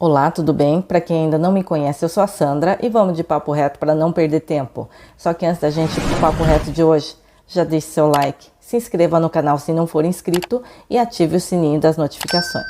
Olá, tudo bem? Para quem ainda não me conhece, eu sou a Sandra e vamos de papo reto para não perder tempo. Só que antes da gente ir pro papo reto de hoje, já deixe seu like, se inscreva no canal se não for inscrito e ative o sininho das notificações.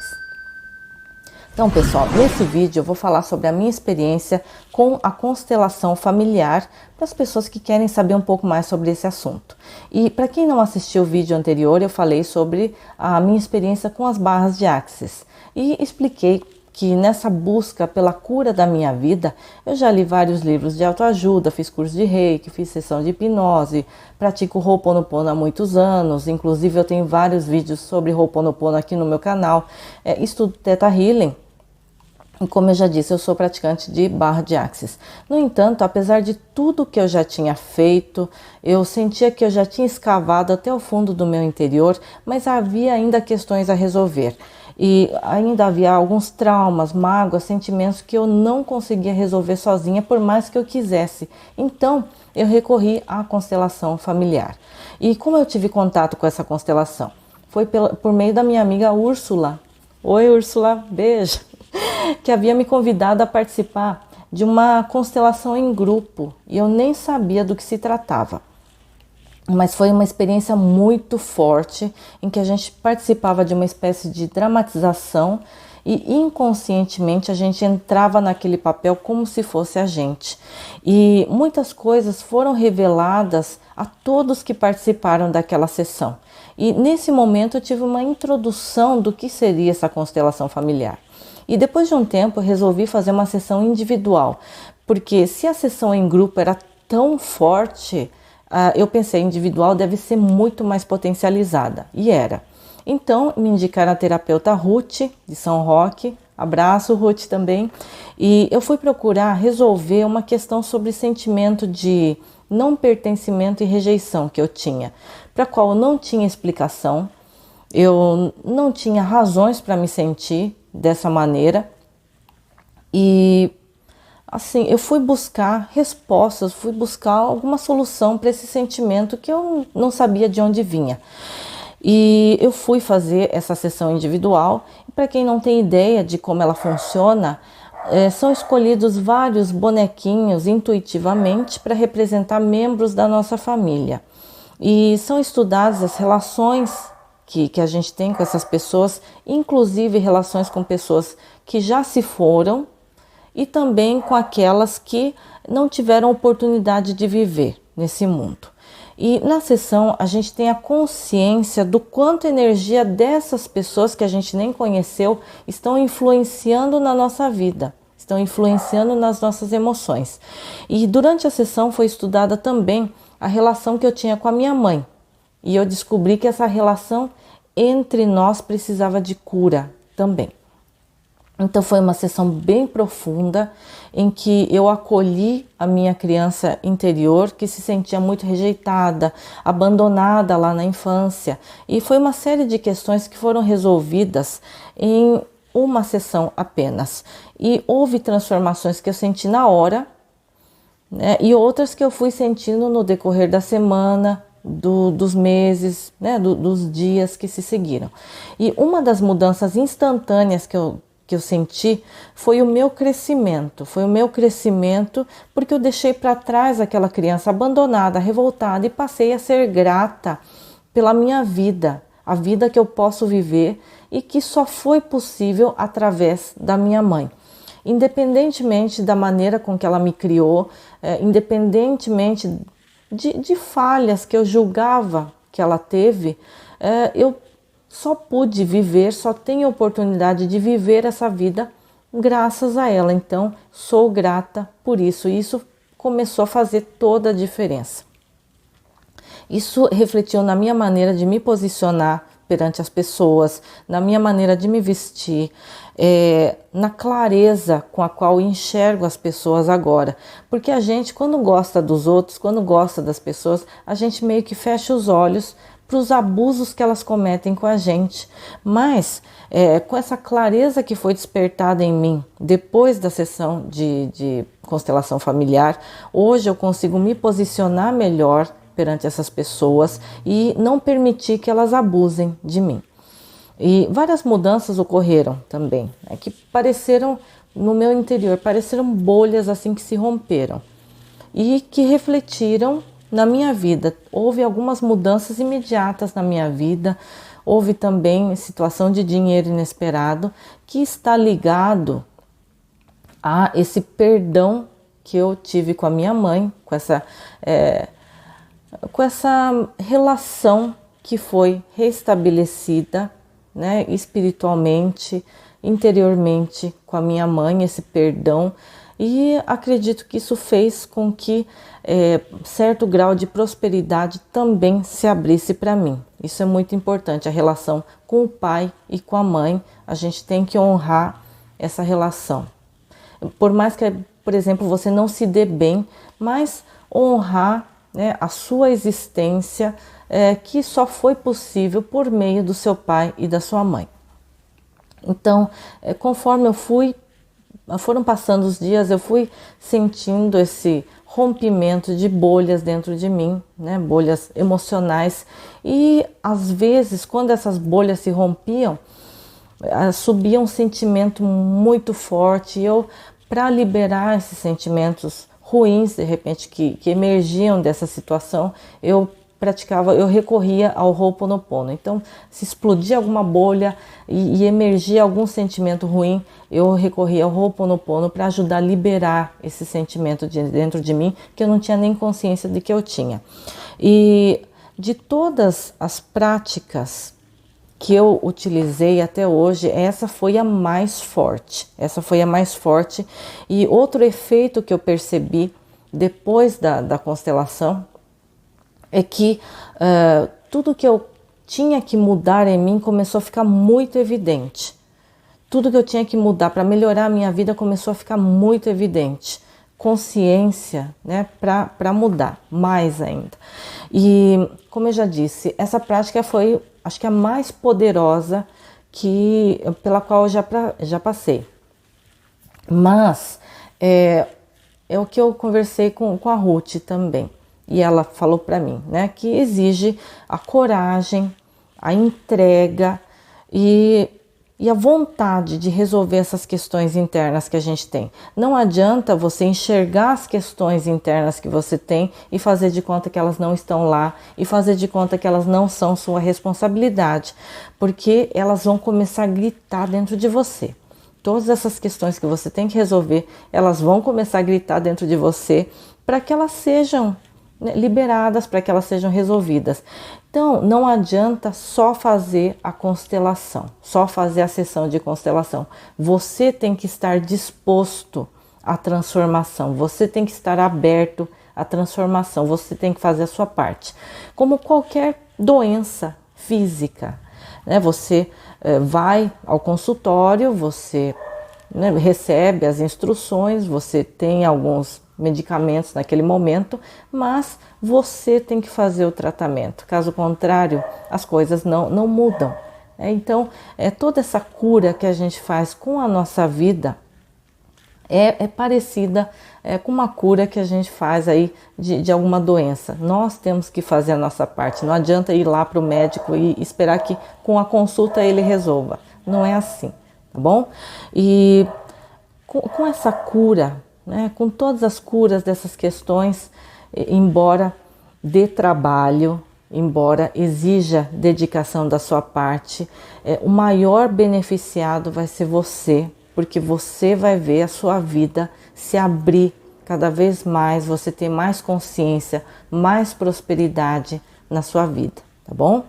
Então, pessoal, nesse vídeo eu vou falar sobre a minha experiência com a constelação familiar para as pessoas que querem saber um pouco mais sobre esse assunto. E para quem não assistiu o vídeo anterior, eu falei sobre a minha experiência com as barras de Axis e expliquei que nessa busca pela cura da minha vida, eu já li vários livros de autoajuda, fiz curso de Reiki, fiz sessão de hipnose, pratico Ho'oponopono há muitos anos, inclusive eu tenho vários vídeos sobre Ho'oponopono aqui no meu canal, estudo Theta Healing. E como eu já disse, eu sou praticante de barra de Axis. No entanto, apesar de tudo que eu já tinha feito, eu sentia que eu já tinha escavado até o fundo do meu interior, mas havia ainda questões a resolver. E ainda havia alguns traumas, mágoas, sentimentos que eu não conseguia resolver sozinha, por mais que eu quisesse. Então, eu recorri à constelação familiar. E como eu tive contato com essa constelação? Foi por meio da minha amiga Úrsula. Oi, Úrsula, beijo! Que havia me convidado a participar de uma constelação em grupo e eu nem sabia do que se tratava. Mas foi uma experiência muito forte em que a gente participava de uma espécie de dramatização e inconscientemente a gente entrava naquele papel como se fosse a gente. E muitas coisas foram reveladas a todos que participaram daquela sessão. E nesse momento eu tive uma introdução do que seria essa constelação familiar. E depois de um tempo eu resolvi fazer uma sessão individual, porque se a sessão em grupo era tão forte, eu pensei, individual deve ser muito mais potencializada, e era. Então me indicaram a terapeuta Ruth, de São Roque, abraço Ruth também, e eu fui procurar resolver uma questão sobre sentimento de não pertencimento e rejeição que eu tinha, para a qual eu não tinha explicação, eu não tinha razões para me sentir dessa maneira e assim eu fui buscar respostas, fui buscar alguma solução para esse sentimento que eu não sabia de onde vinha. E eu fui fazer essa sessão individual e para quem não tem ideia de como ela funciona, são escolhidos vários bonequinhos intuitivamente para representar membros da nossa família e são estudadas as relações que a gente tem com essas pessoas, inclusive relações com pessoas que já se foram e também com aquelas que não tiveram oportunidade de viver nesse mundo. E na sessão a gente tem a consciência do quanto a energia dessas pessoas que a gente nem conheceu estão influenciando na nossa vida, estão influenciando nas nossas emoções. E durante a sessão foi estudada também a relação que eu tinha com a minha mãe. E eu descobri que essa relação entre nós precisava de cura também. Então foi uma sessão bem profunda em que eu acolhi a minha criança interior que se sentia muito rejeitada, abandonada lá na infância. E foi uma série de questões que foram resolvidas em uma sessão apenas. E houve transformações que eu senti na hora, né, e outras que eu fui sentindo no decorrer da semana, dos meses, né, dos dias que se seguiram. E uma das mudanças instantâneas que eu senti foi o meu crescimento. Foi o meu crescimento porque eu deixei para trás aquela criança abandonada, revoltada e passei a ser grata pela minha vida, a vida que eu posso viver e que só foi possível através da minha mãe. Independentemente da maneira com que ela me criou, independentemente de falhas que eu julgava que ela teve, eu só pude viver, só tenho a oportunidade de viver essa vida graças a ela. Então, sou grata por isso. E isso começou a fazer toda a diferença. Isso refletiu na minha maneira de me posicionar perante as pessoas, na minha maneira de me vestir, na clareza com a qual enxergo as pessoas agora. Porque a gente, quando gosta dos outros, quando gosta das pessoas, a gente meio que fecha os olhos para os abusos que elas cometem com a gente. Mas, com essa clareza que foi despertada em mim depois da sessão de constelação familiar, hoje eu consigo me posicionar melhor perante essas pessoas e não permitir que elas abusem de mim. E várias mudanças ocorreram também, né, que pareceram, no meu interior, pareceram bolhas assim que se romperam e que refletiram na minha vida. Houve algumas mudanças imediatas na minha vida, houve também situação de dinheiro inesperado que está ligado a esse perdão que eu tive com a minha mãe, com essa relação que foi restabelecida, né, espiritualmente, interiormente com a minha mãe, esse perdão, e acredito que isso fez com que certo grau de prosperidade também se abrisse para mim. Isso é muito importante, a relação com o pai e com a mãe, a gente tem que honrar essa relação. Por mais que, por exemplo, você não se dê bem, mas honrar, né, a sua existência, que só foi possível por meio do seu pai e da sua mãe. Então, conforme foram passando os dias, eu fui sentindo esse rompimento de bolhas dentro de mim, né, bolhas emocionais, e às vezes, quando essas bolhas se rompiam, subia um sentimento muito forte, e eu, para liberar esses sentimentos ruins, de repente, que emergiam dessa situação, eu recorria ao Ho'oponopono. Então, se explodia alguma bolha e emergia algum sentimento ruim, eu recorria ao Ho'oponopono para ajudar a liberar esse sentimento dentro de mim, que eu não tinha nem consciência de que eu tinha. E de todas as práticas que eu utilizei até hoje, essa foi a mais forte. Essa foi a mais forte. E outro efeito que eu percebi depois da constelação é que tudo que eu tinha que mudar em mim começou a ficar muito evidente. Tudo que eu tinha que mudar para melhorar a minha vida começou a ficar muito evidente. Consciência, né, para mudar mais ainda. E, como eu já disse, essa prática foi, acho que a mais poderosa pela qual eu já passei. Mas é o que eu conversei com a Ruth também. E ela falou para mim, né, que exige a coragem, a entrega e a vontade de resolver essas questões internas que a gente tem. Não adianta você enxergar as questões internas que você tem e fazer de conta que elas não estão lá e fazer de conta que elas não são sua responsabilidade, porque elas vão começar a gritar dentro de você. Todas essas questões que você tem que resolver, elas vão começar a gritar dentro de você para que elas sejam liberadas, para que elas sejam resolvidas. Então, não adianta só fazer a constelação, só fazer a sessão de constelação. Você tem que estar disposto à transformação, você tem que estar aberto à transformação, você tem que fazer a sua parte. Como qualquer doença física, né? Você vai ao consultório, você, né, recebe as instruções, você tem alguns medicamentos naquele momento, mas você tem que fazer o tratamento. Caso contrário, as coisas não mudam. Então, toda essa cura que a gente faz com a nossa vida é parecida com uma cura que a gente faz aí de alguma doença. Nós temos que fazer a nossa parte. Não adianta ir lá para o médico e esperar que com a consulta ele resolva. Não é assim, tá bom? E com essa cura, né, com todas as curas dessas questões, embora dê trabalho, embora exija dedicação da sua parte, o maior beneficiado vai ser você, porque você vai ver a sua vida se abrir cada vez mais, você ter mais consciência, mais prosperidade na sua vida, tá bom?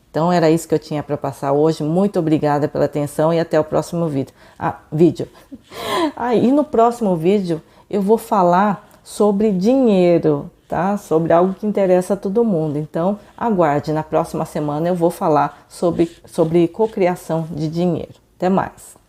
Então era isso que eu tinha para passar hoje. Muito obrigada pela atenção e até o próximo vídeo. E no próximo vídeo eu vou falar sobre dinheiro, tá? Sobre algo que interessa a todo mundo. Então aguarde, na próxima semana eu vou falar sobre cocriação de dinheiro. Até mais!